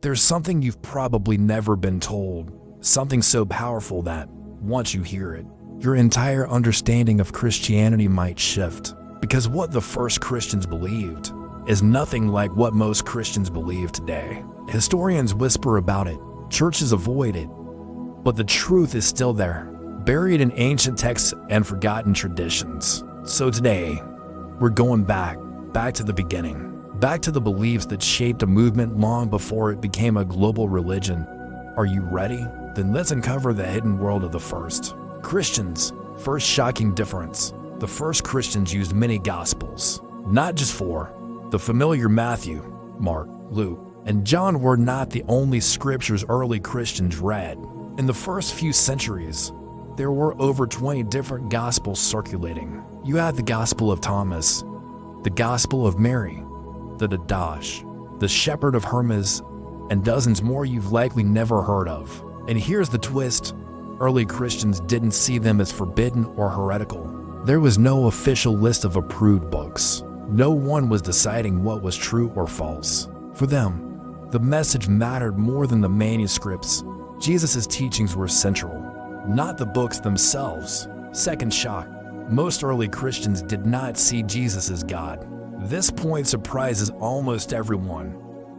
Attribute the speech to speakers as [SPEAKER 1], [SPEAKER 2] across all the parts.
[SPEAKER 1] There's something you've probably never been told, something so powerful that, once you hear it, your entire understanding of Christianity might shift. Because what the first Christians believed is nothing like what most Christians believe today. Historians whisper about it, churches avoid it, but the truth is still there, buried in ancient texts and forgotten traditions. So today, we're going back to the beginning, back to the beliefs that shaped a movement long before it became a global religion. Are you ready? Then let's uncover the hidden world of the first Christians. First shocking difference. The first Christians used many Gospels, not just four. The familiar Matthew, Mark, Luke, and John were not the only scriptures early Christians read. In the first few centuries, there were over 20 different Gospels circulating. You had the Gospel of Thomas, the Gospel of Mary, the Didache, the Shepherd of Hermas, and dozens more you've likely never heard of. And here's the twist. Early Christians didn't see them as forbidden or heretical. There was no official list of approved books. No one was deciding what was true or false. For them, the message mattered more than the manuscripts. Jesus' teachings were central, not the books themselves. Second shock. Most early Christians did not see Jesus as God. This point surprises almost everyone.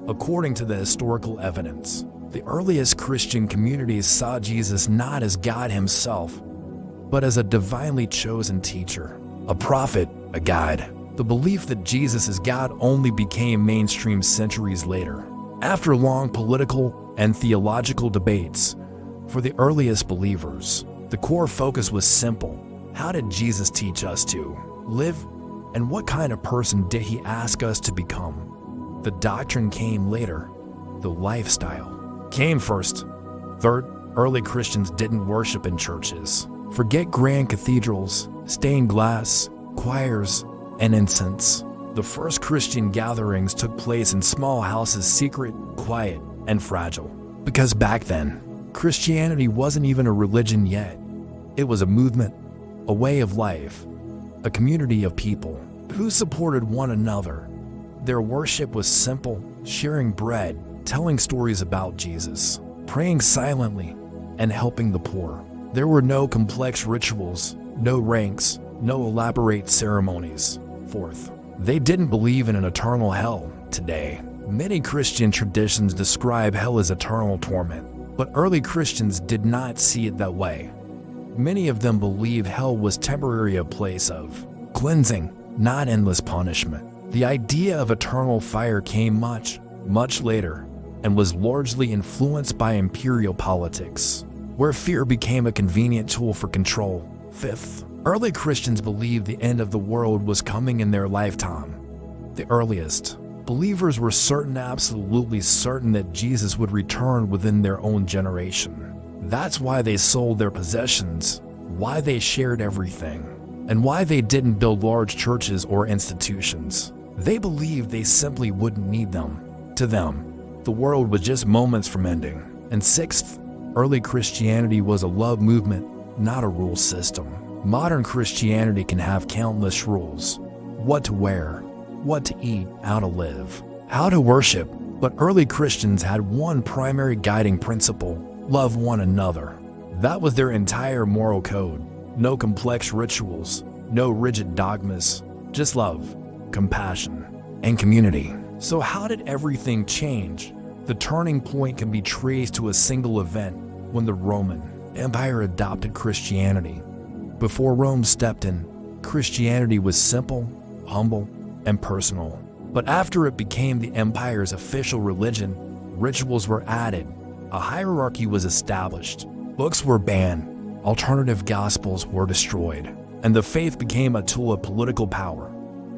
[SPEAKER 1] According to the historical evidence, the earliest Christian communities saw Jesus not as God himself, but as a divinely chosen teacher, a prophet, a guide. The belief that Jesus is God only became mainstream centuries later, after long political and theological debates. For the earliest believers, the core focus was simple. How did Jesus teach us to live, and what kind of person did he ask us to become? The doctrine came later. The lifestyle came first. Third, early Christians didn't worship in churches. Forget grand cathedrals, stained glass, choirs, and incense. The first Christian gatherings took place in small houses, secret, quiet, and fragile. Because back then, Christianity wasn't even a religion yet. It was a movement, a way of life, a community of people who supported one another. Their worship was simple, sharing bread, telling stories about Jesus, praying silently, and helping the poor. There were no complex rituals, no ranks, no elaborate ceremonies. Fourth, they didn't believe in an eternal hell. Today, many Christian traditions describe hell as eternal torment, but early Christians did not see it that way. Many of them believed hell was temporary, a place of cleansing, not endless punishment. The idea of eternal fire came much later and was largely influenced by imperial politics, where fear became a convenient tool for control. Fifth, early Christians believed the end of the world was coming in their lifetime. The earliest believers were certain, absolutely certain, that Jesus would return within their own generation. That's why they sold their possessions, why they shared everything, and why they didn't build large churches or institutions. They believed they simply wouldn't need them. To them, the world was just moments from ending. And sixth, early Christianity was a love movement, not a rule system. Modern Christianity can have countless rules: what to wear, what to eat, how to live, how to worship. But early Christians had one primary guiding principle: love one another. That was their entire moral code. No complex rituals, no rigid dogmas, just love, compassion, and community. So how did everything change? The turning point can be traced to a single event: when the Roman Empire adopted Christianity. Before Rome stepped in, Christianity was simple, humble, and personal. But after it became the empire's official religion, rituals were added, a hierarchy was established, books were banned, alternative gospels were destroyed, and the faith became a tool of political power.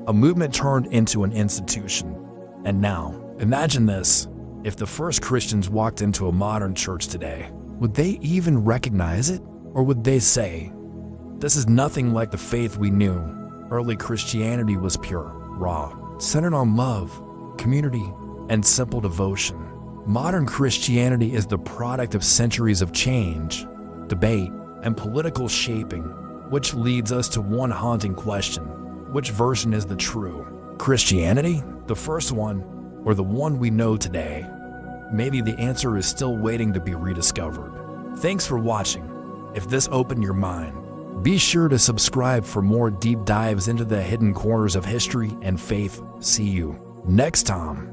[SPEAKER 1] A movement turned into an institution. And now, imagine this: if the first Christians walked into a modern church today, would they even recognize it? Or would they say, "This is nothing like the faith we knew"? Early Christianity was pure, raw, centered on love, community, and simple devotion. Modern Christianity is the product of centuries of change, debate, and political shaping, which leads us to one haunting question: which version is the true Christianity? The first one, or the one we know today? maybe the answer is still waiting to be rediscovered. Thanks for watching. If this opened your mind, be sure to subscribe for more deep dives into the hidden corners of history and faith. See you next time.